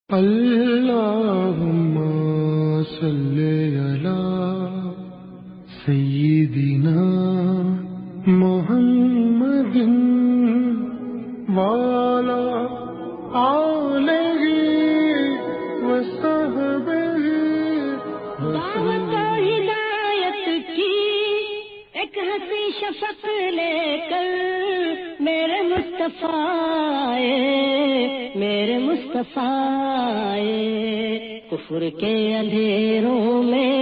اللهم صل علی سیدنا محمد وعلی آلہ وصحبہ دعوت و ہدایت کی ایک ہنسی شفق لے کر میرے مصطفیٰ کفر کے اندھیروں میں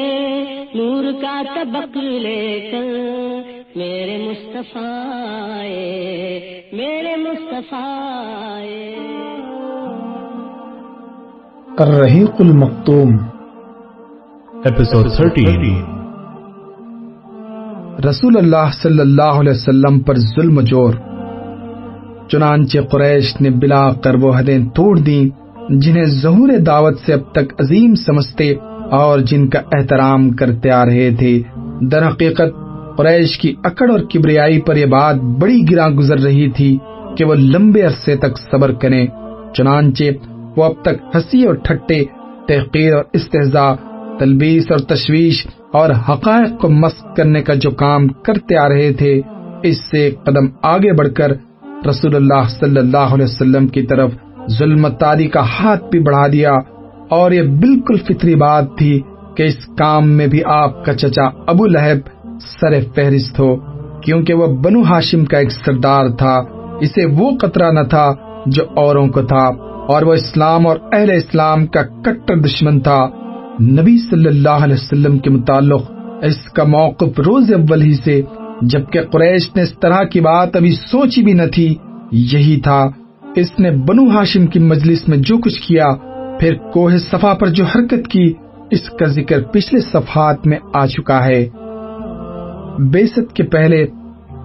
نور کا طبق لے کر میرے مصطفیٰ الرحیق المختوم ایپیسوڈ 13 رسول اللہ صلی اللہ علیہ وسلم پر ظلم و جور۔ چنانچہ قریش نے بلا کر وہ حدیں توڑ دیں جنہیں ظہور دعوت سے اب تک عظیم سمجھتے اور جن کا احترام کرتے آ رہے تھے۔ در حقیقت قریش کی اکڑ اور کبریائی پر یہ بات بڑی گراں گزر رہی تھی کہ وہ لمبے عرصے تک صبر کریں، چنانچہ وہ اب تک ہنسی اور ٹھٹے، تحقیر اور استہزاء، تلبیس اور تشویش اور حقائق کو مسخ کرنے کا جو کام کرتے آ رہے تھے، اس سے ایک قدم آگے بڑھ کر رسول اللہ صلی اللہ علیہ وسلم کی طرف ظلم تاری کا ہاتھ بھی بڑھا دیا۔ اور یہ بالکل فطری بات تھی کہ اس کام میں بھی آپ کا چچا ابو لہب سر فہرست ہو، کیونکہ وہ بنو ہاشم کا ایک سردار تھا۔ اسے وہ خطرہ نہ تھا جو اوروں کو تھا، اور وہ اسلام اور اہل اسلام کا کٹر دشمن تھا۔ نبی صلی اللہ علیہ وسلم کے متعلق اس کا موقف روز اول ہی سے، جبکہ قریش نے اس طرح کی بات ابھی سوچی بھی نہ تھی، یہی تھا۔ اس نے بنو ہاشم کی مجلس میں جو کچھ کیا، پھر کوہ صفا پر جو حرکت کی، اس کا ذکر پچھلے صفحات میں آ چکا ہے۔ بعثت کے پہلے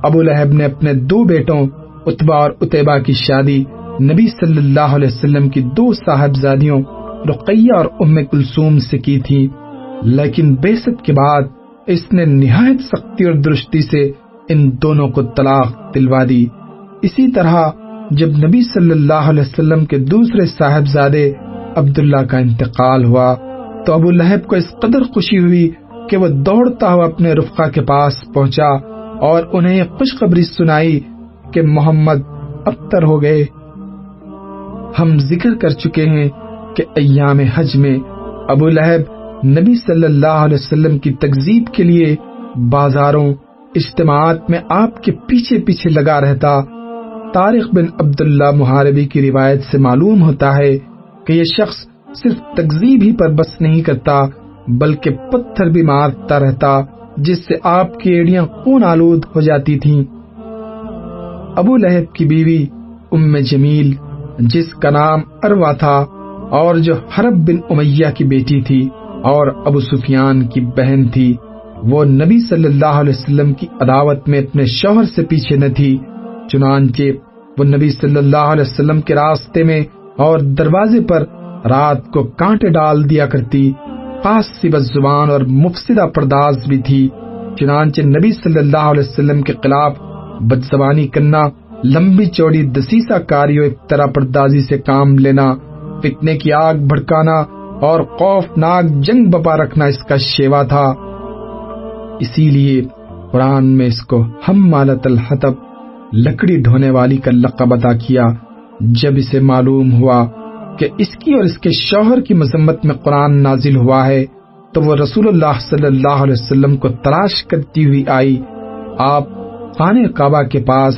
ابو لہب نے اپنے دو بیٹوں عتبہ اور عتیبہ کی شادی نبی صلی اللہ علیہ وسلم کی دو صاحبزادیوں رقیہ اور ام کلثوم سے کی تھی، لیکن بعثت کے بعد اس نے نہایت سختی اور درستی سے ان دونوں کو طلاق دلوا دی۔ اسی طرح جب نبی صلی اللہ علیہ وسلم کے دوسرے صاحبزادے عبداللہ کا انتقال ہوا تو ابو لہب کو اس قدر خوشی ہوئی کہ وہ دوڑتا ہوا اپنے رفقا کے پاس پہنچا اور انہیں خوشخبری سنائی کہ محمد ابتر ہو گئے۔ ہم ذکر کر چکے ہیں کہ ایام حج میں ابو لہب نبی صلی اللہ علیہ وسلم کی تکذیب کے لیے بازاروں، اجتماعات میں آپ کے پیچھے پیچھے لگا رہتا۔ طارق بن عبداللہ محاربی کی روایت سے معلوم ہوتا ہے کہ یہ شخص صرف تکذیب ہی پر بس نہیں کرتا بلکہ پتھر بھی مارتا رہتا، جس سے آپ کی ایڑیاں خون آلود ہو جاتی تھیں۔ ابو لہب کی بیوی ام جمیل، جس کا نام اروا تھا اور جو حرب بن امیہ کی بیٹی تھی اور ابو سفیان کی بہن تھی، وہ نبی صلی اللہ علیہ وسلم کی عداوت میں اپنے شوہر سے پیچھے نہ تھی، چنانچہ وہ نبی صلی اللہ علیہ وسلم کے راستے میں اور دروازے پر رات کو کانٹے ڈال دیا کرتی، قاصب الزبان اور مفسدہ پرداز بھی تھی۔ چنانچہ نبی صلی اللہ علیہ وسلم کے خلاف بدزبانی کرنا، لمبی چوڑی دسیسہ کاری و افترا پردازی سے کام لینا، فتنے کی آگ بھڑکانا اور خوفناک جنگ بپا رکھنا اس کا شیوا تھا۔ اسی لیے قرآن میں اس کو حمالۃ الحطب، لکڑی ڈھونے والی کا لقب عطا کیا۔ جب اسے معلوم ہوا کہ اس کی اور اس کے شوہر کی مذمت میں قرآن نازل ہوا ہے تو وہ رسول اللہ صلی اللہ علیہ وسلم کو تلاش کرتی ہوئی آئی۔ آپ خانہ کعبہ کے پاس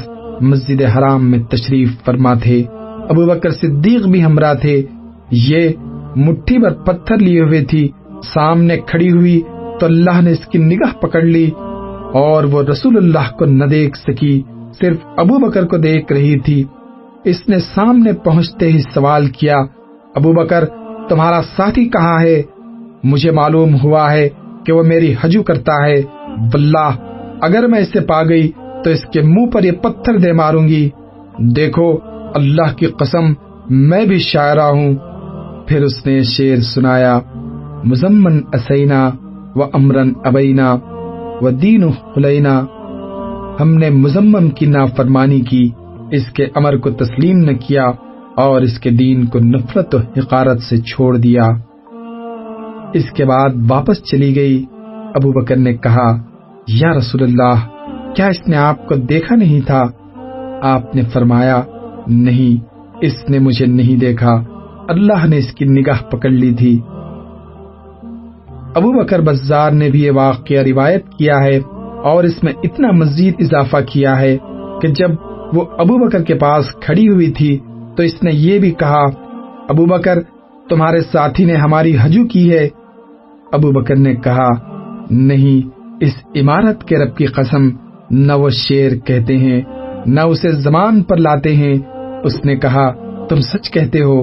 مسجد حرام میں تشریف فرما تھے، ابو بکر صدیق بھی ہمراہ تھے۔ یہ مٹھی بھر پتھر لیے ہوئے تھی، سامنے کھڑی ہوئی تو اللہ نے اس کی نگاہ پکڑ لی اور وہ رسول اللہ کو نہ دیکھ سکی، صرف ابو بکر کو دیکھ رہی تھی۔ اس نے سامنے پہنچتے ہی سوال کیا، ابو بکر تمہارا ساتھی کہاں ہے؟ مجھے معلوم ہوا ہے کہ وہ میری ہجو کرتا ہے، واللہ اگر میں اسے پا گئی تو اس کے منہ پر یہ پتھر دے ماروں گی۔ دیکھو اللہ کی قسم میں بھی شاعرہ ہوں۔ پھر اس نے شعر سنایا، مزمن اسینا و امرن ابینا و دین خلینا، ہم نے مزمم کی نافرمانی کی، اس کے امر کو تسلیم نہ کیا اور اس کے دین کو نفرت و حقارت سے چھوڑ دیا۔ اس کے بعد واپس چلی گئی۔ ابو بکر نے کہا، یا رسول اللہ، کیا اس نے آپ کو دیکھا نہیں تھا؟ آپ نے فرمایا، نہیں، اس نے مجھے نہیں دیکھا، اللہ نے اس کی نگاہ پکڑ لی تھی۔ ابو بکر بزار نے بھی یہ واقعہ روایت کیا ہے اور اس میں اتنا مزید اضافہ کیا ہے کہ جب وہ ابو بکر کے پاس کھڑی ہوئی تھی تو اس نے یہ بھی کہا، ابو بکر، تمہارے ساتھی نے ہماری ہجو کی ہے۔ ابو بکر نے کہا، نہیں، اس عمارت کے رب کی قسم، نہ وہ شعر کہتے ہیں نہ اسے زبان پر لاتے ہیں۔ اس نے کہا، تم سچ کہتے ہو۔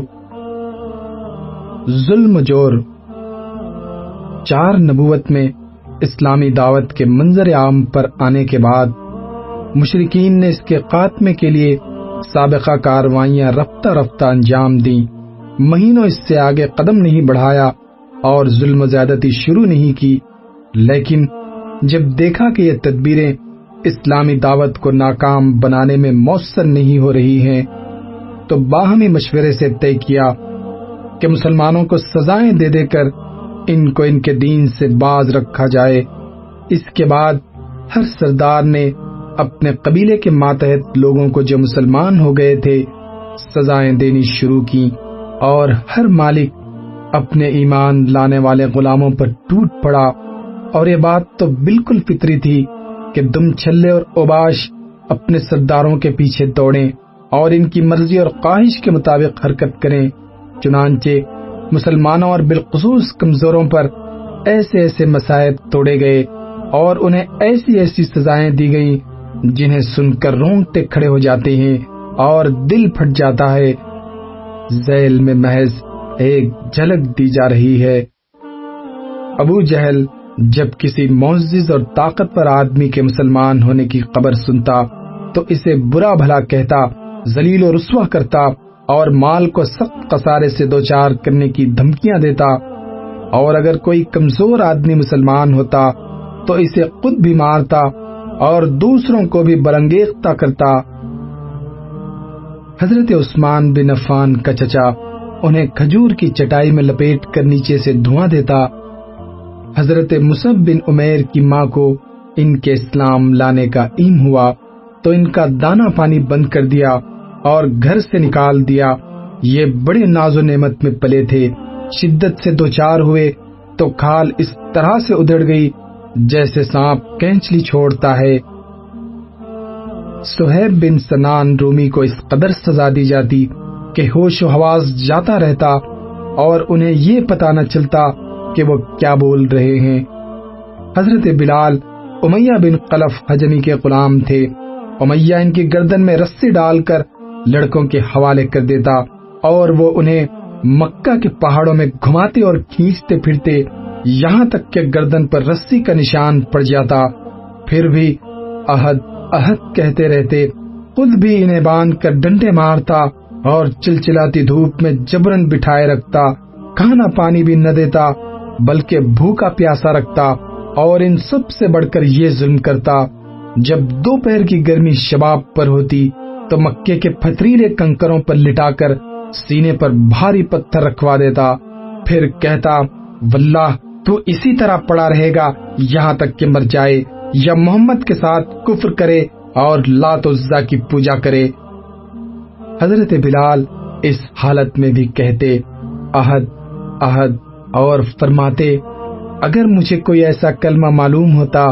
ظلم و جور۔ 4 نبوت میں اسلامی دعوت کے منظر عام پر آنے کے بعد مشرکین نے اس کے خاتمے کے لیے سابقہ کارروائیاں رفتہ رفتہ انجام دیں، مہینوں اس سے آگے قدم نہیں بڑھایا اور ظلم و زیادتی شروع نہیں کی۔ لیکن جب دیکھا کہ یہ تدبیریں اسلامی دعوت کو ناکام بنانے میں مؤثر نہیں ہو رہی ہیں تو باہمی مشورے سے طے کیا کہ مسلمانوں کو سزائیں دے دے کر ان کو ان کے دین سے باز رکھا جائے۔ اس کے بعد ہر سردار نے اپنے قبیلے کے ماتحت لوگوں کو جو مسلمان ہو گئے تھے سزائیں دینی شروع کی، اور ہر مالک اپنے ایمان لانے والے غلاموں پر ٹوٹ پڑا۔ اور یہ بات تو بالکل فطری تھی کہ دم چھلے اور اوباش اپنے سرداروں کے پیچھے دوڑیں اور ان کی مرضی اور خواہش کے مطابق حرکت کریں۔ چنانچہ مسلمانوں اور بالخصوص کمزوروں پر ایسے ایسے مصائب توڑے گئے اور انہیں ایسی ایسی سزائیں دی گئیں جنہیں سن کر رونگٹے کھڑے ہو جاتے ہیں اور دل پھٹ جاتا ہے۔ ذیل میں محض ایک جھلک دی جا رہی ہے۔ ابو جہل جب کسی معزز اور طاقتور آدمی کے مسلمان ہونے کی خبر سنتا تو اسے برا بھلا کہتا، ذلیل و رسوا کرتا اور مال کو سخت خسارے سے دوچار کرنے کی دھمکیاں دیتا، اور اگر کوئی کمزور آدمی مسلمان ہوتا تو اسے خود بھی مارتا اور دوسروں کو بھی برانگیختہ کرتا۔ حضرت عثمان بن عفان کا چچا انہیں کھجور کی چٹائی میں لپیٹ کر نیچے سے دھواں دیتا۔ حضرت مصعب بن عمیر کی ماں کو ان کے اسلام لانے کا علم ہوا تو ان کا دانا پانی بند کر دیا اور گھر سے نکال دیا۔ یہ بڑے ناز و نعمت میں پلے تھے، شدت سے دوچار ہوئے تو کھال اس طرح سے ادھڑ گئی جیسے سانپ کینچلی چھوڑتا ہے۔ سہیب بن سنان رومی کو اس قدر سزا دی جاتی کہ ہوش و حواس جاتا رہتا اور انہیں یہ پتہ نہ چلتا کہ وہ کیا بول رہے ہیں۔ حضرت بلال امیہ بن خلف حجمی کے غلام تھے۔ امیہ ان کی گردن میں رسی ڈال کر لڑکوں کے حوالے کر دیتا اور وہ انہیں مکہ کے پہاڑوں میں گھماتے اور کھینچتے پھرتے یہاں تک کہ گردن پر رسی کا نشان پڑ جاتا۔ پھر بھی احد احد کہتے رہتے، خود بھی انہیں باندھ کر ڈنڈے مارتا اور چلچلاتی دھوپ میں جبرن بٹھائے رکھتا، کھانا پانی بھی نہ دیتا بلکہ بھوکا پیاسا رکھتا، اور ان سب سے بڑھ کر یہ ظلم کرتا، جب دوپہر کی گرمی شباب پر ہوتی تو مکے کے پتھریلے کنکروں پر لٹا کر سینے پر بھاری پتھر رکھوا دیتا، پھر کہتا، واللہ تو اسی طرح پڑا رہے گا یہاں تک کہ مر جائے یا محمد کے ساتھ کفر کرے اور لات و عزا کی پوجا کرے۔ حضرت بلال اس حالت میں بھی کہتے، احد احد، اور فرماتے، اگر مجھے کوئی ایسا کلمہ معلوم ہوتا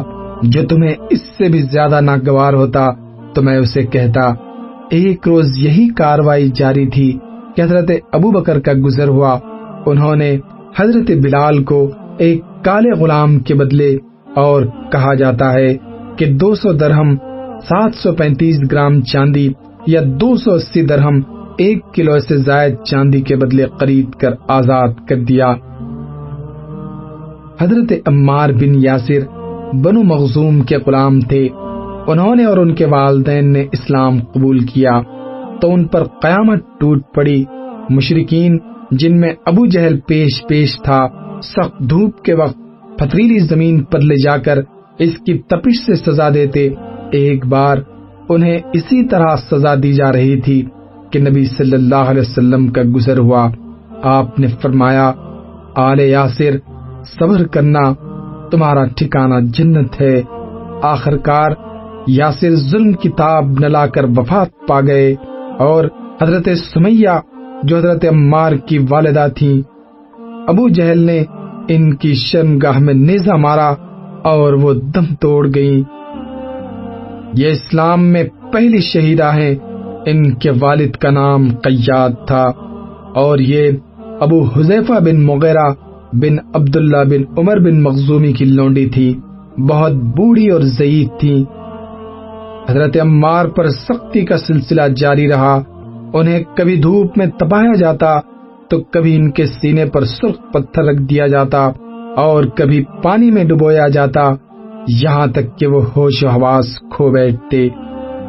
جو تمہیں اس سے بھی زیادہ ناگوار ہوتا تو میں اسے کہتا۔ ایک روز یہی کاروائی جاری تھی کہ حضرت ابو بکر کا گزر ہوا۔ انہوں نے حضرت بلال کو ایک کالے غلام کے بدلے، اور کہا جاتا ہے کہ 200 درہم 735 گرام چاندی یا 280 درہم 1 کلو سے زائد چاندی کے بدلے خرید کر آزاد کر دیا۔ حضرت عمار بن یاسر بنو مخزوم کے غلام تھے۔ انہوں نے اور ان کے والدین نے اسلام قبول کیا تو ان پر قیامت ٹوٹ پڑی۔ مشرکین جن میں ابو جہل پیش تھا، سخت دھوپ کے وقت پتھریلی زمین پر لے جا کر اس کی تپش سے سزا دیتے۔ ایک بار انہیں اسی طرح سزا دی جا رہی تھی کہ نبی صلی اللہ علیہ وسلم کا گزر ہوا، آپ نے فرمایا، آل یاسر صبر کرنا، تمہارا ٹھکانہ جنت ہے۔ آخر کار یاسر ظلم کی تاب نہ لا کر وفات پا گئے، اور حضرت سمیہ جو حضرت عمار کی والدہ تھیں، ابو جہل نے ان کی شرمگاہ میں نیزہ مارا اور وہ دم توڑ گئیں۔ یہ اسلام میں پہلی شہیدہ ہیں۔ ان کے والد کا نام قیاد تھا، اور یہ ابو حذیفہ بن مغیرہ بن عبداللہ بن عمر بن مخزومی کی لونڈی تھی، بہت بوڑھی اور ضعیف تھی۔ حضرت عمار پر سختی کا سلسلہ جاری رہا، انہیں کبھی دھوپ میں تپایا جاتا تو کبھی ان کے سینے پر سرخ پتھر رکھ دیا جاتا اور کبھی پانی میں ڈبویا جاتا، یہاں تک کہ وہ ہوش و حواس کھو بیٹھتے۔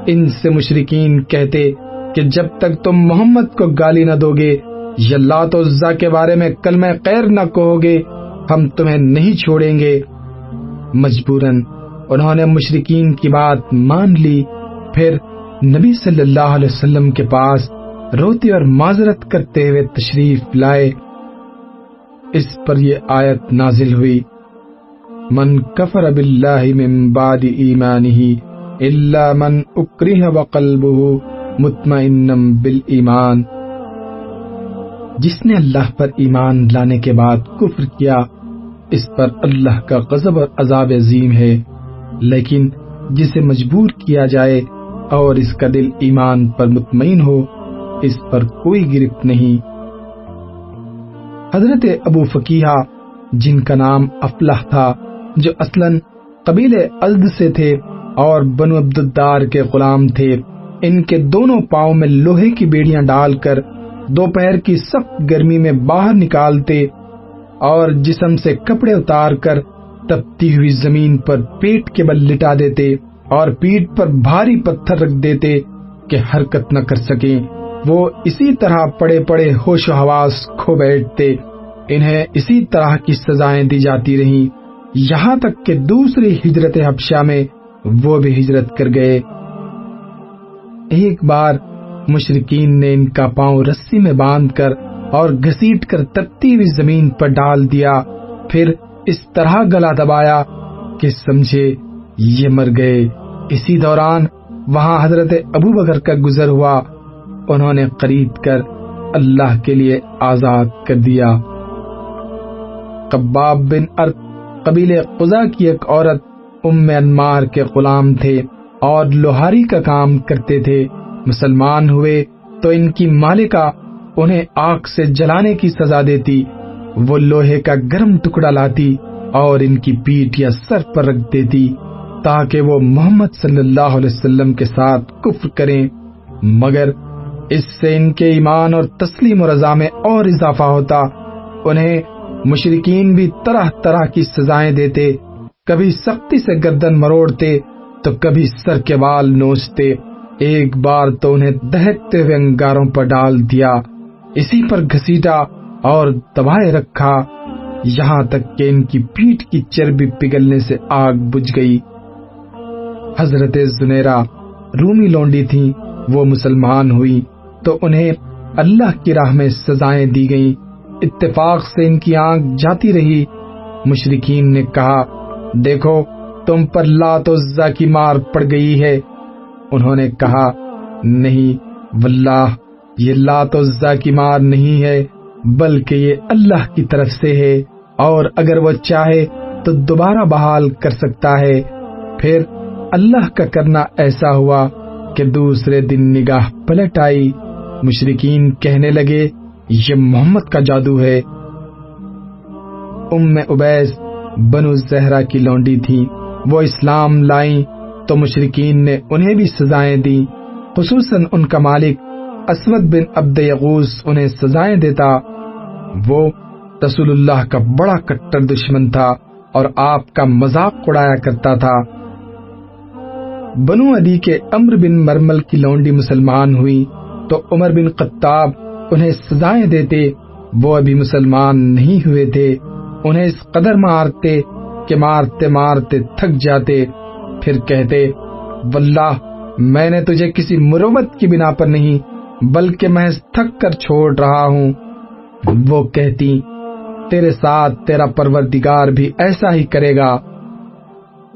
ان سے مشرکین کہتے کہ جب تک تم محمد کو گالی نہ دو گے یا لات و عزا کے بارے میں کلمہ خیر نہ کہو گے، ہم تمہیں نہیں چھوڑیں گے۔ مجبوراً انہوں نے مشرکین کی بات مان لی، پھر نبی صلی اللہ علیہ وسلم کے پاس روتے اور معذرت کرتے ہوئے تشریف لائے۔ اس پر یہ آیت نازل ہوئی، من کفر باللہ من بعد ایمانہ الا من اکرہ وقلبہ مطمئن بالایمان۔ جس نے اللہ پر ایمان لانے کے بعد کفر کیا، اس پر اللہ کا غضب اور عذاب عظیم ہے، لیکن جسے مجبور کیا جائے اور اس کا دل ایمان پر مطمئن ہو، اس پر کوئی گرفت نہیں۔ حضرت ابو فقیہ جن کا نام افلح تھا، جو اصلاً قبیلے ازد سے تھے اور بنو عبد الدار کے غلام تھے، ان کے دونوں پاؤں میں لوہے کی بیڑیاں ڈال کر دوپہر کی سخت گرمی میں باہر نکالتے اور جسم سے کپڑے اتار کر تپتی ہوئی زمین پر پیٹ کے بل لٹا دیتے اور پیٹھ پر بھاری پتھر رکھ دیتے کہ حرکت نہ کر سکیں۔ وہ اسی طرح پڑے پڑے ہوش و حواس کھو بیٹھتے۔ انہیں اسی طرح کی سزائیں دی جاتی رہیں، یہاں تک کہ دوسری ہجرت حبشہ میں وہ بھی ہجرت کر گئے۔ ایک بار مشرکین نے ان کا پاؤں رسی میں باندھ کر اور گھسیٹ کر تپتی ہوئی زمین پر ڈال دیا، پھر اس طرح گلا دبایا کہ سمجھے یہ مر گئے۔ اسی دوران وہاں حضرت ابو بکر کا گزر ہوا، انہوں نے خرید کر اللہ کے لیے آزاد کر دیا۔ قباب بن ارت قبیلے قزا کی ایک عورت ام انمار کے غلام تھے اور لوہاری کا کام کرتے تھے۔ مسلمان ہوئے تو ان کی مالکہ انہیں آگ سے جلانے کی سزا دیتی۔ وہ لوہے کا گرم ٹکڑا لاتی اور ان کی پیٹھ یا سر پر رکھ دیتی تاکہ وہ محمد صلی اللہ علیہ وسلم کے ساتھ کفر کریں، مگر اس سے ان کے ایمان اور تسلیم و رضا میں اور اضافہ ہوتا۔ انہیں مشرکین بھی طرح طرح کی سزائیں دیتے، کبھی سختی سے گردن مروڑتے تو کبھی سر کے بال نوچتے۔ ایک بار تو انہیں دہکتے ہوئے انگاروں پر ڈال دیا، اسی پر گھسیٹا اور دبائے رکھا، یہاں تک کہ ان کی پیٹھ کی چربی پگھلنے سے آگ بجھ گئی۔ حضرت زنیرہ رومی لونڈی تھیں، وہ مسلمان ہوئی تو انہیں اللہ کی راہ میں سزائیں دی گئیں۔ اتفاق سے ان کی آنکھ جاتی رہی۔ مشرکین نے کہا، دیکھو تم پر لات و عزا کی مار پڑ گئی ہے۔ انہوں نے کہا، نہیں واللہ یہ لات و عزا کی مار نہیں ہے، بلکہ یہ اللہ کی طرف سے ہے، اور اگر وہ چاہے تو دوبارہ بحال کر سکتا ہے۔ پھر اللہ کا کرنا ایسا ہوا کہ دوسرے دن نگاہ پلٹ آئی۔ مشرکین کہنے لگے، یہ محمد کا جادو ہے۔ ام عبیس بنو زہرہ کی لونڈی تھی، وہ اسلام لائیں تو مشرکین نے انہیں بھی سزائیں دی، خصوصاً ان کا مالک اسود بن عبد یغوث انہیں سزائیں دیتا۔ وہ رسول اللہ کا بڑا کٹر دشمن تھا اور آپ کا مذاق اڑایا کرتا تھا۔ بنو عدی کے عمرو بن مرمل کی لونڈی مسلمان ہوئی تو عمر بن خطاب انہیں سزائیں دیتے، وہ ابھی مسلمان نہیں ہوئے تھے۔ انہیں اس قدر مارتے کہ مارتے مارتے تھک جاتے، پھر کہتے، واللہ میں نے تجھے کسی مروت کی بنا پر نہیں بلکہ محض تھک کر چھوڑ رہا ہوں۔ وہ کہتی تیرے ساتھ تیرا پروردگار بھی ایسا ہی کرے گا۔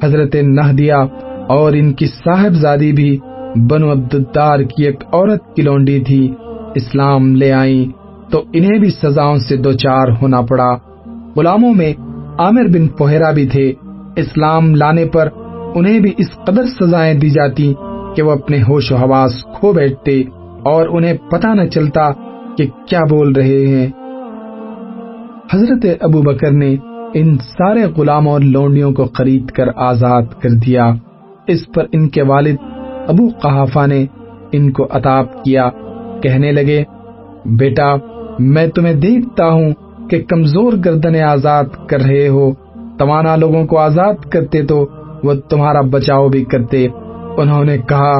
حضرت نہدیہ اور ان کی صاحبزادی بھی بنو عبدالدار کی ایک عورت کی لونڈی تھی، اسلام لے آئیں تو انہیں بھی سزاؤں سے دوچار ہونا پڑا۔ غلاموں میں عامر بن فہیرہ بھی تھے، اسلام لانے پر انہیں بھی اس قدر سزائیں دی جاتی کہ وہ اپنے ہوش و حواس کھو بیٹھتے اور انہیں پتہ نہ چلتا کہ کیا بول رہے ہیں۔ حضرت ابو بکر نے ان سارے غلاموں اور لونڈیوں کو خرید کر آزاد کر دیا۔ اس پر ان کے والد ابو قحافہ نے ان کو عطاب کیا، کہنے لگے بیٹا میں تمہیں دیکھتا ہوں کہ کمزور گردنیں آزاد کر رہے ہو، توانا لوگوں کو آزاد کرتے تو وہ تمہارا بچاؤ بھی کرتے۔ انہوں نے کہا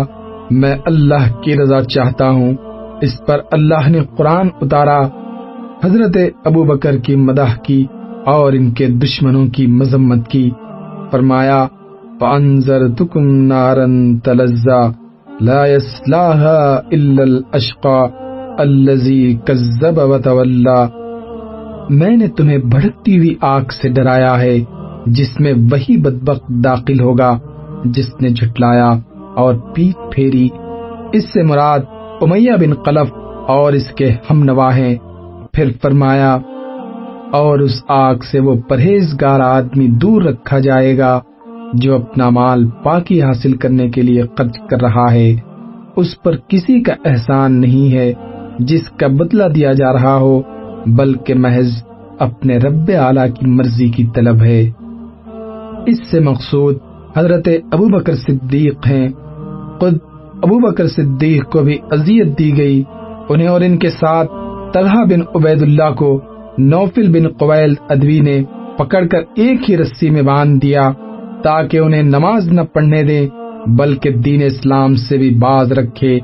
میں اللہ کی رضا چاہتا ہوں۔ اس پر اللہ نے قرآن اتارا، حضرت ابو بکر کی مدح کی اور ان کے دشمنوں کی مذمت کی۔ فرمایا فَأَنذَرْتُكُمْ نَارًا تَلَظَّىٰ لَا يَصْلَاهَا إِلَّا الْأَشْقَىٰ الَّذِي كَذَّبَ وَتَوَلَّىٰ، میں نے تمہیں بھڑکتی ہوئی آگ سے ڈرایا ہے جس میں وہی بدبخت داخل ہوگا جس نے جھٹلایا اور پیٹ پھیری۔ اس سے مراد امیہ بن خلف اور اس کے ہم نوا ہیں۔ پھر فرمایا اور اس آگ سے وہ پرہیزگار آدمی دور رکھا جائے گا جو اپنا مال پاکی حاصل کرنے کے لیے خرچ کر رہا ہے، اس پر کسی کا احسان نہیں ہے جس کا بدلہ دیا جا رہا ہو، بلکہ محض اپنے رب اعلیٰ کی مرضی کی طلب ہے۔ اس سے مقصود حضرت ابو بکر صدیق ہیں۔ خود ابو بکر صدیق کو بھی اذیت دی گئی، انہیں اور ان کے ساتھ طلحہ بن عبید اللہ کو نوفل بن قویل ادوی نے پکڑ کر ایک ہی رسی میں باندھ دیا تاکہ انہیں نماز نہ پڑھنے دیں بلکہ دین اسلام سے بھی باز رکھے،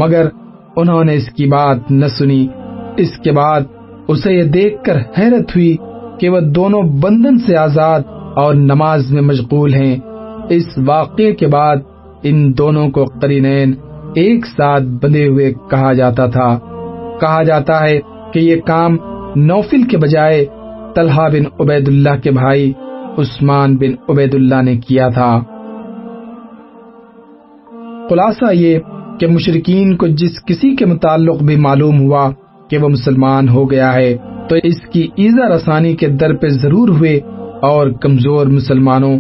مگر انہوں نے اس کی بات نہ سنی۔ اس کے بعد اسے یہ دیکھ کر حیرت ہوئی کہ وہ دونوں بندھن سے آزاد اور نماز میں مشغول ہیں۔ اس واقعے کے بعد ان دونوں کو قرینین ایک ساتھ بندھے ہوئے کہا جاتا تھا۔ کہا جاتا ہے کہ یہ کام نوفل کے بجائے طلحہ بن عبید اللہ کے بھائی عثمان بن عبید اللہ نے کیا تھا۔ خلاصہ یہ کہ مشرکین کو جس کسی کے متعلق بھی معلوم ہوا کہ وہ مسلمان ہو گیا ہے تو اس کی ایذا رسانی کے در پہ ضرور ہوئے، اور کمزور مسلمانوں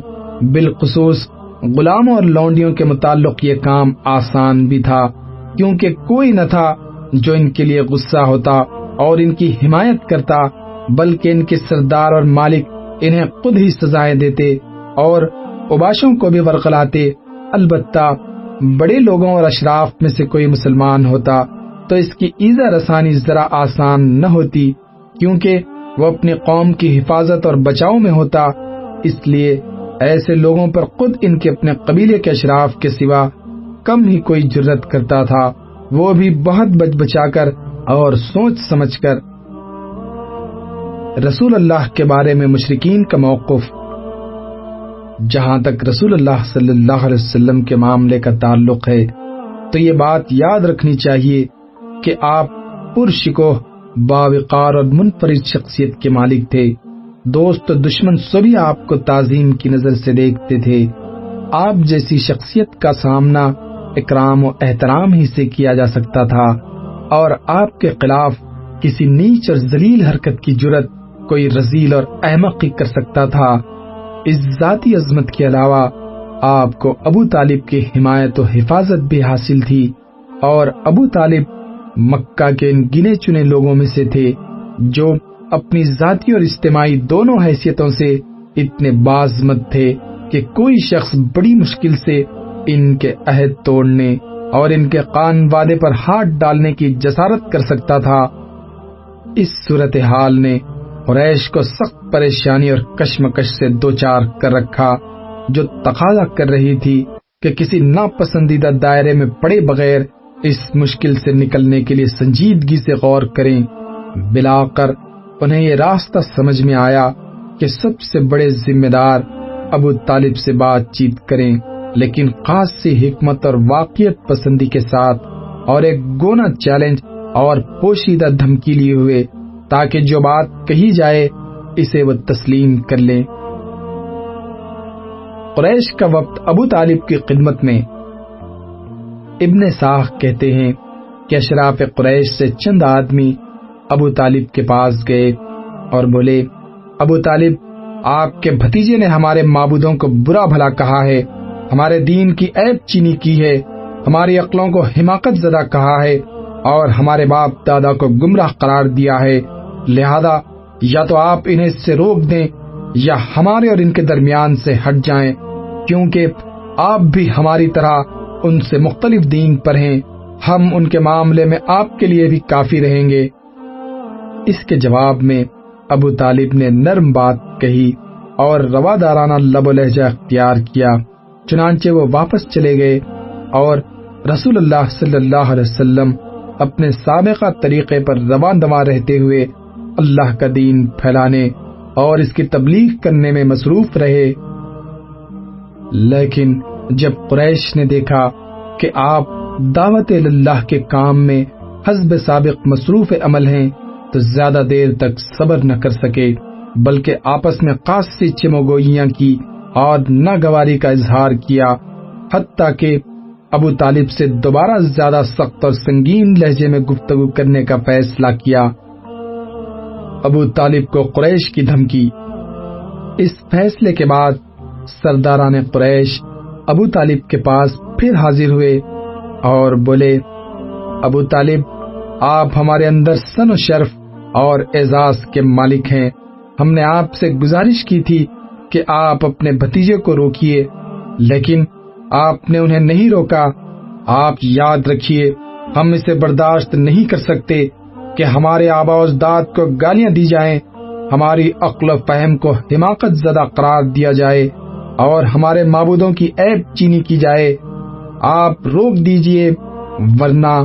بالخصوص غلاموں اور لونڈیوں کے متعلق یہ کام آسان بھی تھا، کیونکہ کوئی نہ تھا جو ان کے لیے غصہ ہوتا اور ان کی حمایت کرتا، بلکہ ان کے سردار اور مالک انہیں خود ہی سزائیں دیتے اور اوباشوں کو بھی ورغلاتے۔ البتہ بڑے لوگوں اور اشراف میں سے کوئی مسلمان ہوتا تو اس کی ایذا رسانی ذرا آسان نہ ہوتی، کیونکہ وہ اپنی قوم کی حفاظت اور بچاؤ میں ہوتا۔ اس لیے ایسے لوگوں پر خود ان کے اپنے قبیلے کے اشراف کے سوا کم ہی کوئی جرت کرتا تھا، وہ بھی بہت بچ بچا کر اور سوچ سمجھ کر۔ رسول اللہ کے بارے میں مشرکین کا موقف۔ جہاں تک رسول اللہ صلی اللہ علیہ وسلم کے معاملے کا تعلق ہے تو یہ بات یاد رکھنی چاہیے کہ آپ پرشکوہ، باوقار اور منفرد شخصیت کے مالک تھے۔ دوست و دشمن سبھی آپ کو تعظیم کی نظر سے دیکھتے تھے۔ آپ جیسی شخصیت کا سامنا اکرام و احترام ہی سے کیا جا سکتا تھا، اور آپ کے خلاف کسی نیچ اور ذلیل حرکت کی جرت کوئی رذیل اور احمق ہی کر سکتا تھا۔ اس ذاتی عظمت کے علاوہ آپ کو ابو طالب کی حمایت و حفاظت بھی حاصل تھی، اور ابو طالب مکہ کے ان گنے چنے لوگوں میں سے تھے جو اپنی ذاتی اور اجتماعی دونوں حیثیتوں سے اتنے باعظمت تھے کہ کوئی شخص بڑی مشکل سے ان کے عہد توڑنے اور ان کے قان وعدے پر ہاتھ ڈالنے کی جسارت کر سکتا تھا۔ اس صورتحال نے قریش کو سخت پریشانی اور کشمکش سے دوچار کر رکھا، جو تقاضا کر رہی تھی کہ کسی ناپسندیدہ دائرے میں پڑے بغیر اس مشکل سے نکلنے کے لیے سنجیدگی سے غور کریں۔ بلاخر انہیں یہ راستہ سمجھ میں آیا کہ سب سے بڑے ذمہ دار ابو طالب سے بات چیت کریں، لیکن خاص سی حکمت اور واقعیت پسندی کے ساتھ اور ایک گونا چیلنج اور پوشیدہ دھمکی لیے ہوئے، تاکہ جو بات کہی جائے اسے وہ تسلیم کر لیں۔ قریش کا وقت ابو طالب کی خدمت میں۔ ابن ساخ کہتے ہیں کہ اشراف قریش سے چند آدمی ابو طالب کے پاس گئے اور بولے، ابو طالب، آپ کے بھتیجے نے ہمارے معبودوں کو برا بھلا کہا ہے، ہمارے دین کی عیب چینی کی ہے، ہماری عقلوں کو حماقت زدہ کہا ہے اور ہمارے باپ دادا کو گمراہ قرار دیا ہے، لہذا یا تو آپ انہیں اس سے روک دیں یا ہمارے اور ان کے درمیان سے ہٹ جائیں، کیونکہ آپ بھی ہماری طرح ان سے مختلف دین پر ہیں، ہم ان کے معاملے میں آپ کے لیے بھی کافی رہیں گے۔ اس کے جواب میں ابو طالب نے نرم بات کہی اور روادارانہ لب و لہجہ اختیار کیا، چنانچہ وہ واپس چلے گئے اور رسول اللہ صلی اللہ علیہ وسلم اپنے سابقہ طریقے پر رواں دواں رہتے ہوئے اللہ کا دین پھیلانے اور اس کی تبلیغ کرنے میں مصروف رہے۔ لیکن جب قریش نے دیکھا کہ آپ دعوت اللہ کے کام میں حسب سابق مصروف عمل ہیں تو زیادہ دیر تک صبر نہ کر سکے، بلکہ آپس میں خاصی چموگوئیاں کی اور ناگواری کا اظہار کیا، حتیٰ کہ ابو طالب سے دوبارہ زیادہ سخت اور سنگین لہجے میں گفتگو کرنے کا فیصلہ کیا۔ ابو طالب کو قریش کی دھمکی۔ اس فیصلے کے بعد سرداران قریش ابو طالب کے پاس پھر حاضر ہوئے اور بولے، ابو طالب، آپ ہمارے اندر سن و شرف اور اعزاز کے مالک ہیں، ہم نے آپ سے گزارش کی تھی کہ آپ اپنے بھتیجے کو روکیے، لیکن آپ نے انہیں نہیں روکا۔ آپ یاد رکھیے، ہم اسے برداشت نہیں کر سکتے کہ ہمارے آباء و اجداد کو گالیاں دی جائیں، ہماری عقل و فہم کو حماقت زدہ قرار دیا جائے اور ہمارے معبودوں کی عیب چینی کی جائے۔ آپ روک دیجئے، ورنہ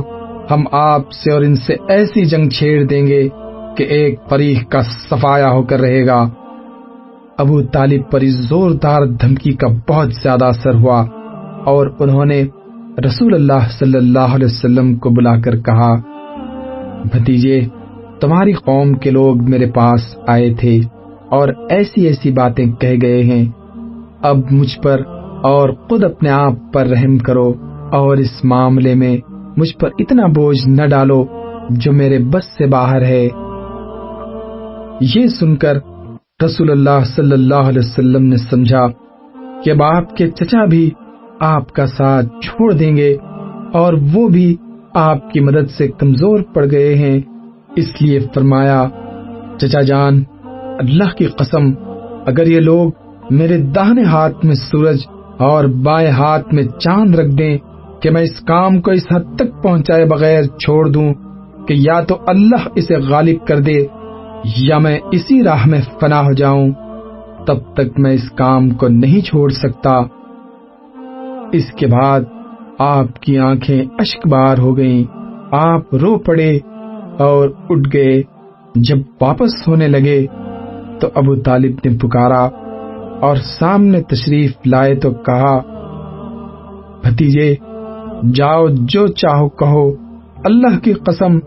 ہم آپ سے اور ان سے ایسی جنگ چھیڑ دیں گے کہ ایک فریق کا صفایا ہو کر رہے گا۔ ابو طالب پر اس زوردار دھمکی کا بہت زیادہ اثر ہوا اور انہوں نے رسول اللہ صلی اللہ علیہ وسلم کو بلا کر کہا، بھتیجے، تمہاری قوم کے لوگ میرے پاس آئے تھے اور ایسی ایسی باتیں کہہ گئے ہیں، اب مجھ پر اور خود اپنے آپ پر رحم کرو اور اس معاملے میں مجھ پر اتنا بوجھ نہ ڈالو جو میرے بس سے باہر ہے۔ یہ سن کر رسول اللہ صلی اللہ علیہ وسلم نے سمجھا کہ اب آپ کے چچا بھی آپ کا ساتھ چھوڑ دیں گے اور وہ بھی آپ کی مدد سے کمزور پڑ گئے ہیں، اس لیے فرمایا، چچا جان، اللہ کی قسم، اگر یہ لوگ میرے داہنے ہاتھ میں سورج اور بائیں ہاتھ میں چاند رکھ دیں کہ میں اس کام کو اس حد تک پہنچائے بغیر چھوڑ دوں کہ یا تو اللہ اسے غالب کر دے یا میں اسی راہ میں فنا ہو جاؤں، تب تک میں اس کام کو نہیں چھوڑ سکتا۔ اس کے بعد آپ کی آنکھیں اشک بار ہو گئیں، آپ رو پڑے اور اٹھ گئے۔ جب واپس ہونے لگے تو ابو طالب نے پکارا اور سامنے تشریف لائے تو کہا، بھتیجے، جاؤ، جو چاہو کہو، اللہ کی قسم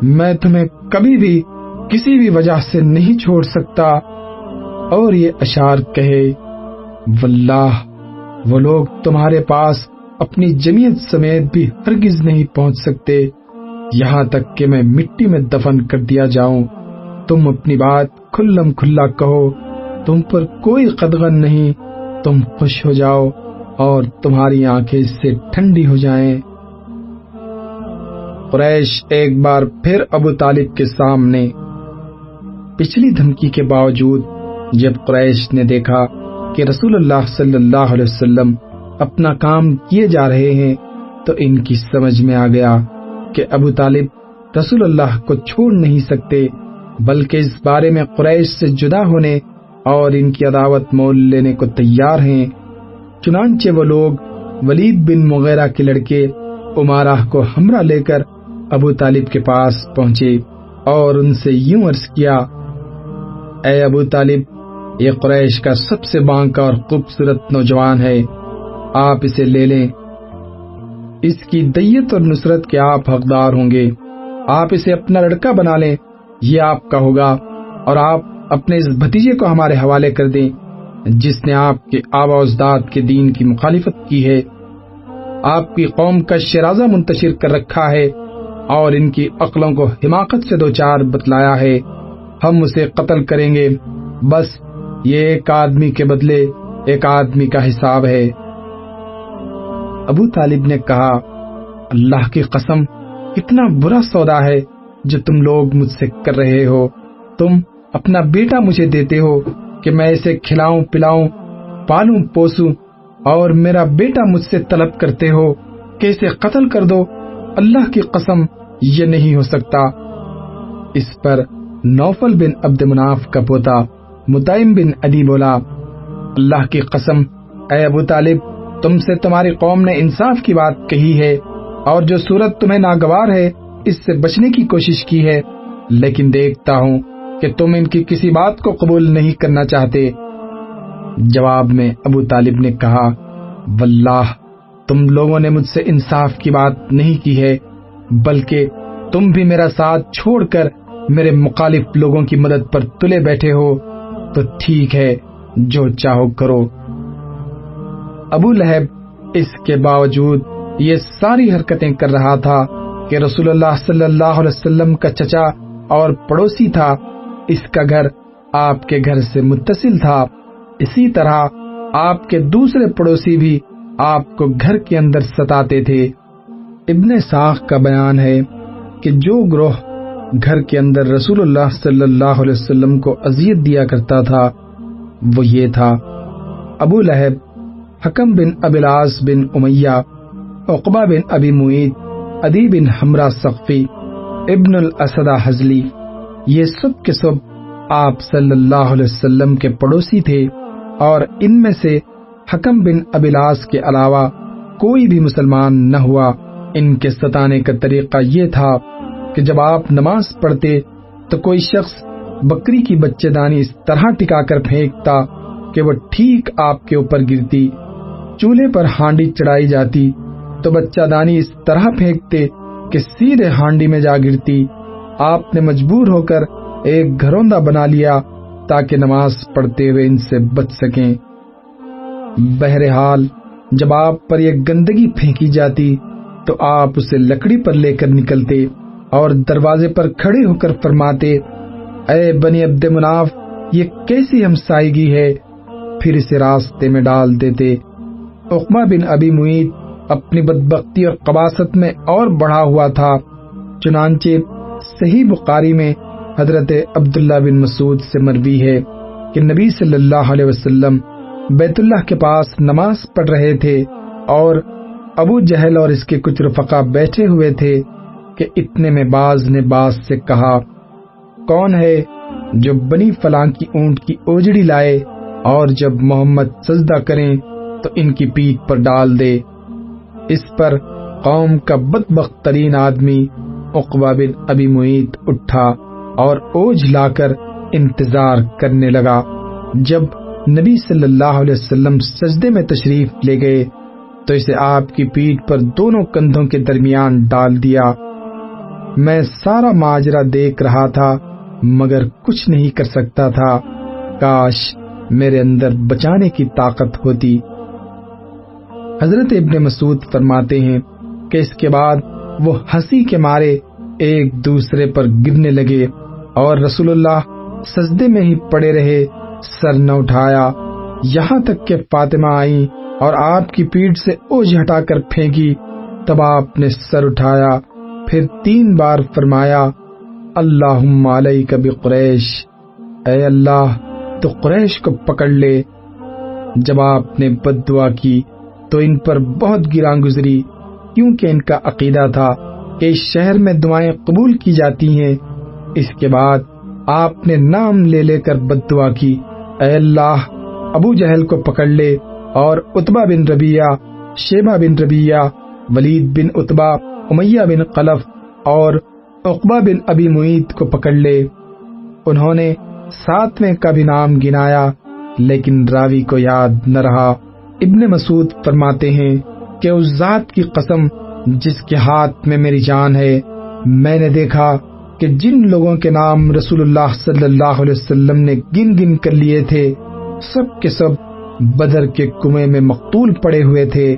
میں تمہیں کبھی بھی کسی بھی وجہ سے نہیں چھوڑ سکتا۔ اور یہ اشعار کہے، واللہ وہ لوگ تمہارے پاس اپنی جمیعت سمیت بھی ہرگز نہیں پہنچ سکتے، یہاں تک کہ میں مٹی میں دفن کر دیا جاؤں۔ تم اپنی بات کھلم کھلا کہو، تم پر کوئی قدغن نہیں، تم خوش ہو جاؤ اور تمہاری آنکھیں اس سے ٹھنڈی ہو جائیں۔ قریش ایک بار پھر ابو طالب کے سامنے۔ پچھلی دھمکی کے باوجود جب قریش نے دیکھا کہ رسول اللہ صلی اللہ علیہ وسلم اپنا کام کیے جا رہے ہیں تو ان کی سمجھ میں آ گیا کہ ابو طالب رسول اللہ کو چھوڑ نہیں سکتے، بلکہ اس بارے میں قریش سے جدا ہونے اور ان کی عداوت مول لینے کو تیار ہیں۔ چنانچہ وہ لوگ ولید بن مغیرہ کے لڑکے عمارہ کو ہمراہ لے کر ابو طالب کے پاس پہنچے اور ان سے یوں عرض کیا، اے ابو طالب، یہ قریش کا سب سے بانکا اور خوبصورت نوجوان ہے، آپ اسے لے لیں۔ اس کی دیت اور نصرت کے آپ حقدار ہوں گے۔ آپ اسے اپنا لڑکا بنا لیں، یہ آپ کا ہوگا، اور آپ اپنے اس بھتیجے کو ہمارے حوالے کر دیں جس نے آپ کے آبا و اجداد کے دین کی مخالفت کی ہے، آپ کی قوم کا شیرازہ منتشر کر رکھا ہے اور ان کی عقلوں کو حماقت سے دوچار بتلایا ہے۔ ہم اسے قتل کریں گے، بس یہ ایک آدمی کے بدلے ایک آدمی کا حساب ہے۔ ابو طالب نے کہا، اللہ کی قسم، کتنا برا سودا ہے جو تم لوگ مجھ سے کر رہے ہو۔ تم اپنا بیٹا مجھے دیتے ہو کہ میں اسے کھلاؤں پلاؤں، پالوں پوسوں، اور میرا بیٹا مجھ سے طلب کرتے ہو کہ اسے قتل کر دو۔ اللہ کی قسم، یہ نہیں ہو سکتا۔ اس پر نوفل بن عبد مناف کا پوتا مطعم بن عدی بولا، اللہ کی قسم، اے ابو طالب، تم سے تمہاری قوم نے انصاف کی بات کہی ہے اور جو صورت تمہیں ناگوار ہے اس سے بچنے کی کوشش کی ہے، لیکن دیکھتا ہوں کہ تم ان کی کسی بات کو قبول نہیں کرنا چاہتے۔ جواب میں ابو طالب نے کہا، واللہ تم لوگوں نے مجھ سے انصاف کی بات نہیں کی ہے، بلکہ تم بھی میرا ساتھ چھوڑ کر میرے مخالف لوگوں کی مدد پر تلے بیٹھے ہو، تو ٹھیک ہے، جو چاہو کرو۔ ابو لہب اس کے باوجود یہ ساری حرکتیں کر رہا تھا کہ رسول اللہ صلی اللہ علیہ وسلم کا چچا اور پڑوسی تھا، اس کا گھر آپ کے گھر سے متصل تھا، اسی طرح آپ کے دوسرے پڑوسی بھی آپ کو گھر کے اندر ستاتے تھے۔ ابن ساخ کا بیان ہے کہ جو گروہ گھر کے اندر رسول اللہ صلی اللہ علیہ وسلم کو اذیت دیا کرتا تھا وہ یہ تھا: ابو لہب، حکم بن ابی العاص بن امیہ، عقبہ بن ابی معیط، عدی بن حمرہ ثقفی، ابن الاسدہ حزلی، یہ سب کے سب آپ صلی اللہ علیہ وسلم کے پڑوسی تھے، اور ان میں سے حکم بن ابی العاص کے علاوہ کوئی بھی مسلمان نہ ہوا۔ ان کے ستانے کا طریقہ یہ تھا کہ جب آپ نماز پڑھتے تو کوئی شخص بکری کی بچے دانی اس طرح ٹکا کر پھینکتا کہ وہ ٹھیک آپ کے اوپر گرتی، چولہے پر ہانڈی چڑھائی جاتی تو بچہ دانی اس طرح پھینکتے کہ سیدھے ہانڈی میں جا گرتی۔ آپ نے مجبور ہو کر ایک گھروندہ بنا لیا تاکہ نماز پڑھتے ہوئے ان سے بچ سکیں۔ بہرحال جب آپ پر یہ گندگی پھینکی جاتی تو آپ اسے لکڑی پر لے کر نکلتے اور دروازے پر کھڑے ہو کر فرماتے، اے بنی عبد مناف، یہ کیسی ہمسائیگی ہے، پھر اسے راستے میں ڈال دیتے۔ عقبہ بن ابی معیط اپنی بدبختی اور قباست میں اور بڑھا ہوا تھا، چنانچہ صحیح بخاری میں حضرت عبداللہ بن مسعود سے مروی ہے کہ نبی صلی اللہ علیہ وسلم بیت اللہ کے پاس نماز پڑھ رہے تھے اور ابو جہل اور اس کے کچھ رفقا بیٹھے ہوئے تھے کہ اتنے میں باز نے باز سے کہا، کون ہے جو بنی فلاں کی اونٹ کی اوجڑی لائے اور جب محمد سجدہ کریں تو ان کی پیٹھ پر ڈال دے۔ اس پر قوم کا بدبخت ترین آدمی عقبہ بن ابی معیط اٹھا اور اوجھ لا کر انتظار کرنے لگا۔ جب نبی صلی اللہ علیہ وسلم سجدے میں تشریف لے گئے تو اسے آپ کی پیٹھ پر دونوں کندھوں کے درمیان ڈال دیا۔ میں سارا ماجرا دیکھ رہا تھا مگر کچھ نہیں کر سکتا تھا، کاش میرے اندر بچانے کی طاقت ہوتی۔ حضرت ابن مسعود فرماتے ہیں کہ اس کے بعد وہ ہنسی کے مارے ایک دوسرے پر گرنے لگے اور رسول اللہ سجدے میں ہی پڑے رہے، سر نہ اٹھایا، یہاں تک کہ فاطمہ آئیں اور آپ کی پیٹھ سے اوجھ ہٹا کر پھینکی۔ تب آپ نے سر اٹھایا، پھر 3 بار فرمایا، اللہم علیک بقریش، اے اللہ تو قریش کو پکڑ لے۔ جب آپ نے بد دعا کی تو ان پر بہت گراں گزری، کیونکہ ان کا عقیدہ تھا کہ اس شہر میں دعائیں قبول کی جاتی ہیں۔ اس کے بعد آپ نے نام لے لے کر بد دعا کی، اے اللہ ابو جہل کو پکڑ لے اور عتبہ بن ربیعہ، شیبہ بن ربیعہ، ولید بن عتبہ، امیہ بن خلف اور عقبہ بن ابی معیط کو پکڑ لے۔ انہوں نے 7ویں کا بھی نام گنایا لیکن راوی کو یاد نہ رہا۔ ابن مسعود فرماتے ہیں کہ اس ذات کی قسم جس کے ہاتھ میں میری جان ہے، میں نے دیکھا کہ جن لوگوں کے نام رسول اللہ صلی اللہ علیہ وسلم نے گن گن کر لیے تھے، سب کے سب بدر کے کنویں میں مقتول پڑے ہوئے تھے۔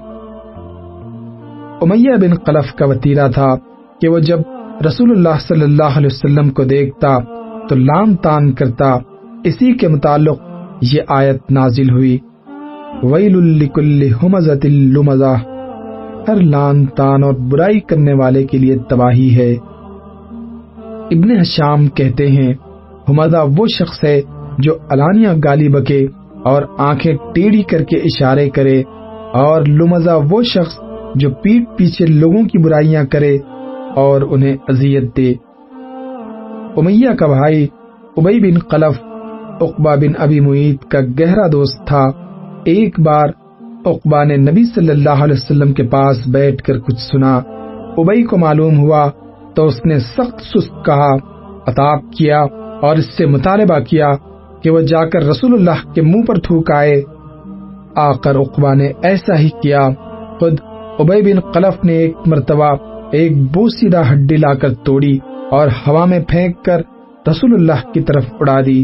امیہ بن خلف کا وتیرہ تھا کہ وہ جب رسول اللہ صلی اللہ علیہ وسلم کو دیکھتا تو لام تان کرتا۔ اسی کے متعلق یہ آیت نازل ہوئی، ویل لکل ہمزۃ لمزہ، ہر لان تان اور برائی کرنے والے کے لیے تباہی ہے۔ ابن ہشام کہتے ہیں ہمزہ وہ شخص ہے جو علانیہ گالی بکے اور آنکھیں ٹیڑھی کر کے اشارے کرے، اور لمزہ وہ شخص جو پیٹھ پیچھے لوگوں کی برائیاں کرے اور انہیں اذیت دے۔ امیہ کا بھائی ابی بن خلف عقبہ بن ابی معیط کا گہرا دوست تھا۔ ایک بار عقبہ نے نبی صلی اللہ علیہ وسلم کے پاس بیٹھ کر کچھ سنا۔ ابی کو معلوم ہوا تو اس نے سخت سست کہا، عتاب کیا اور اس سے مطالبہ کیا کہ وہ جا کر رسول اللہ کے منہ پر تھوک آئے۔ آخر عقبہ نے ایسا ہی کیا۔ خود ابی بن خلف نے ایک مرتبہ ایک بوسیدہ ہڈی لا کر توڑی اور ہوا میں پھینک کر رسول اللہ کی طرف اڑا دی۔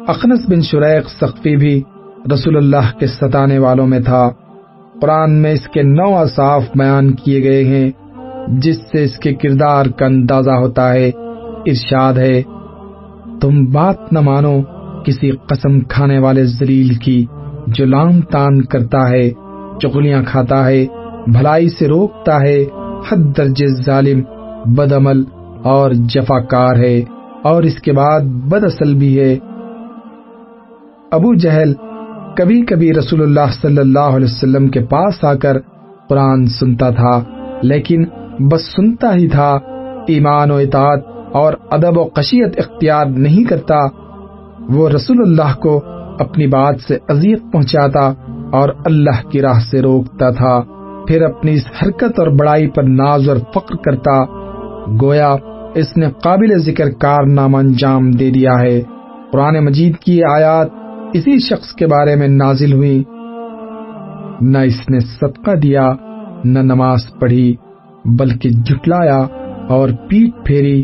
اخنس بن شریق ثقفی بھی رسول اللہ کے ستانے والوں میں تھا۔ قرآن میں اس کے 9 اوصاف بیان کیے گئے ہیں جس سے اس کے کردار کا اندازہ ہوتا ہے۔ ارشاد ہے، تم بات نہ مانو کسی قسم کھانے والے ذلیل کی جو لام تان کرتا ہے، چغلیاں کھاتا ہے، بھلائی سے روکتا ہے، حد درجے ظالم، بد عمل اور جفاکار ہے، اور اس کے بعد بد اصل بھی ہے۔ ابو جہل کبھی کبھی رسول اللہ صلی اللہ علیہ وسلم کے پاس آ کر قرآن سنتا تھا، لیکن بس سنتا ہی تھا، ایمان و اطاعت اور ادب و خشیت اختیار نہیں کرتا۔ وہ رسول اللہ کو اپنی بات سے اذیت پہنچاتا اور اللہ کی راہ سے روکتا تھا، پھر اپنی اس حرکت اور بڑائی پر ناز اور فخر کرتا، گویا اس نے قابل ذکر کارنامہ انجام دے دیا ہے۔ قرآن مجید کی آیات اسی شخص کے بارے میں نازل ہوئی۔ نہ اس نے صدقہ دیا، نہ نماز پڑھی، بلکہ جھٹلایا اور پیٹ پھیری،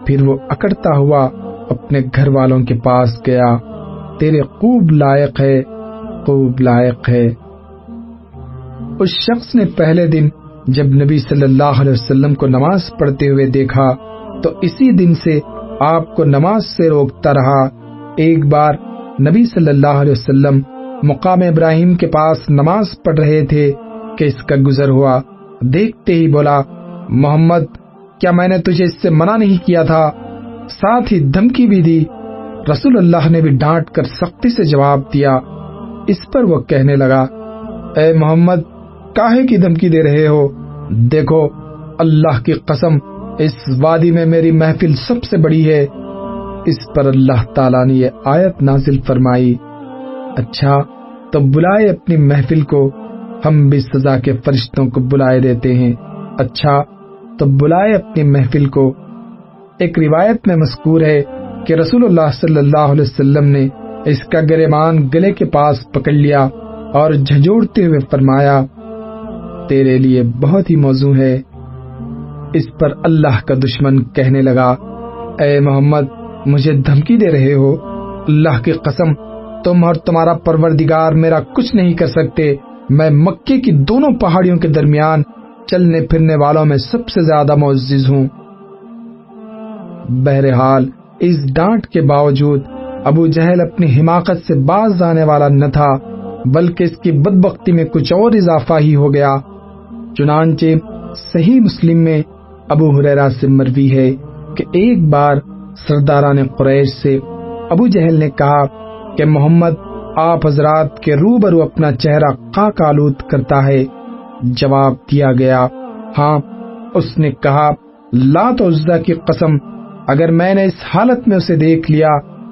پھر وہ اکڑتا ہوا اپنے گھر والوں کے پاس گیا، تیرے خوب لائق ہے، خوب لائق ہے۔ اس شخص نے پہلے دن جب نبی صلی اللہ علیہ وسلم کو نماز پڑھتے ہوئے دیکھا تو اسی دن سے آپ کو نماز سے روکتا رہا۔ ایک بار نبی صلی اللہ علیہ وسلم مقام ابراہیم کے پاس نماز پڑھ رہے تھے کہ اس کا گزر ہوا۔ دیکھتے ہی بولا، محمد، کیا میں نے تجھے اس سے منع نہیں کیا تھا؟ ساتھ ہی دھمکی بھی دی۔ رسول اللہ نے بھی ڈانٹ کر سختی سے جواب دیا۔ اس پر وہ کہنے لگا، اے محمد، کاہے کی دھمکی دے رہے ہو؟ دیکھو، اللہ کی قسم، اس وادی میں میری محفل سب سے بڑی ہے۔ اس پر اللہ تعالیٰ نے یہ آیت نازل فرمائی، اچھا تو بلائے اپنی محفل کو، ہم بھی سزا کے فرشتوں کو بلائے دیتے ہیں۔ اچھا تو بلائے اپنی محفل کو۔ ایک روایت میں مذکور ہے کہ رسول اللہ صلی اللہ علیہ وسلم نے اس کا گریبان گلے کے پاس پکڑ لیا اور جھنجھوڑتے ہوئے فرمایا، تیرے لیے بہت ہی موزوں ہے۔ اس پر اللہ کا دشمن کہنے لگا، اے محمد، مجھے دھمکی دے رہے ہو؟ اللہ کی قسم، تم اور تمہارا پروردگار میرا کچھ نہیں کر سکتے۔ میں مکے کی دونوں پہاڑیوں کے درمیان چلنے پھرنے والوں میں سب سے زیادہ معزز ہوں۔ بہرحال اس ڈانٹ کے باوجود ابو جہل اپنی حماقت سے باز آنے والا نہ تھا، بلکہ اس کی بدبختی میں کچھ اور اضافہ ہی ہو گیا۔ چنانچہ صحیح مسلم میں ابو ہریرہ سے مروی ہے کہ ایک بار سرداران قریش سے ابو جہل نے کہا کہ محمد آپ حضرات کے روبرو اپنا چہرہ خاک آلود کرتا ہے۔ جواب دیا گیا، ہاں۔ اس نے کہا، لات و عزا کی قسم، اگر میں نے اس حالت میں اسے دیکھ لیا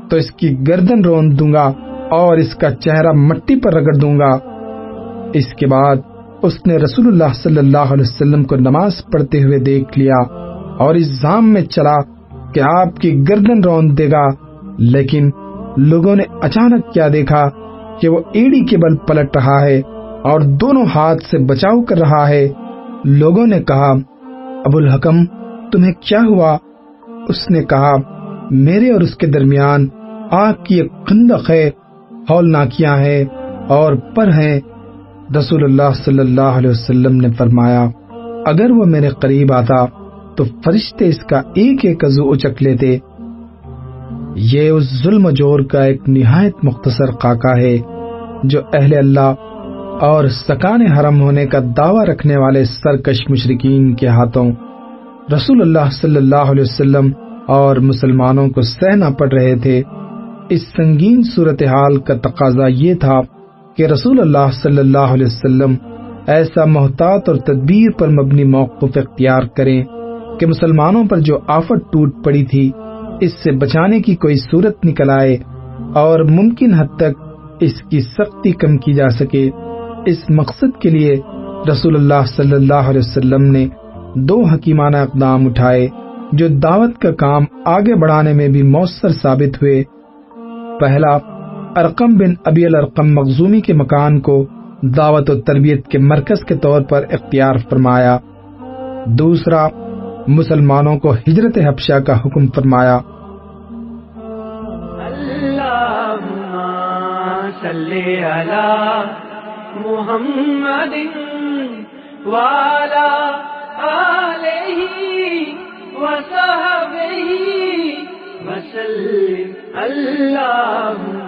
تو اس کی گردن روند دوں گا اور اس کا چہرہ مٹی پر رگڑ دوں گا۔ اس کے بعد اس نے رسول اللہ صلی اللہ علیہ وسلم کو نماز پڑھتے ہوئے دیکھ لیا اور اس ظام میں چلا کہ آپ کی گردن روند دے گا، لیکن لوگوں نے اچانک کیا دیکھا کہ وہ ایڑی کے بل پلٹ رہا ہے اور دونوں ہاتھ سے بچاؤ کر رہا ہے لوگوں نے کہا ابو الحکم تمہیں کیا ہوا؟ اس نے کہا میرے اور اس کے درمیان آگ کی ایک خندق ہے، ہولناکیاں ہیں اور پر ہیں۔ رسول اللہ صلی اللہ علیہ وسلم نے فرمایا اگر وہ میرے قریب آتا تو فرشتے اس کا ایک ایک عضو اچک لیتے۔ یہ اس ظلم و جور کا ایک نہایت مختصر خاکہ ہے جو اہل اللہ اور سکان حرم ہونے کا دعویٰ رکھنے والے سرکش مشرکین کے ہاتھوں رسول اللہ صلی اللہ علیہ وسلم اور مسلمانوں کو سہنا پڑ رہے تھے۔ اس سنگین صورتحال کا تقاضا یہ تھا کہ رسول اللہ صلی اللہ علیہ وسلم ایسا محتاط اور تدبیر پر مبنی موقف اختیار کریں کہ مسلمانوں پر جو آفت ٹوٹ پڑی تھی اس سے بچانے کی کوئی صورت نکل آئے اور ممکن حد تک اس کی سختی کم کی جا سکے۔ اس مقصد کے لیے رسول اللہ صلی اللہ علیہ وسلم نے 2 حکیمانہ اقدام اٹھائے جو دعوت کا کام آگے بڑھانے میں بھی مؤثر ثابت ہوئے۔ پہلا، ارقم بن ابی الارقم مخزومی کے مکان کو دعوت و تربیت کے مرکز کے طور پر اختیار فرمایا۔ دوسرا، مسلمانوں کو ہجرت حبشہ کا حکم فرمایا۔ اللہم صلی علی محمد وعلی آلہ وصحبہ وسلم۔ اللہم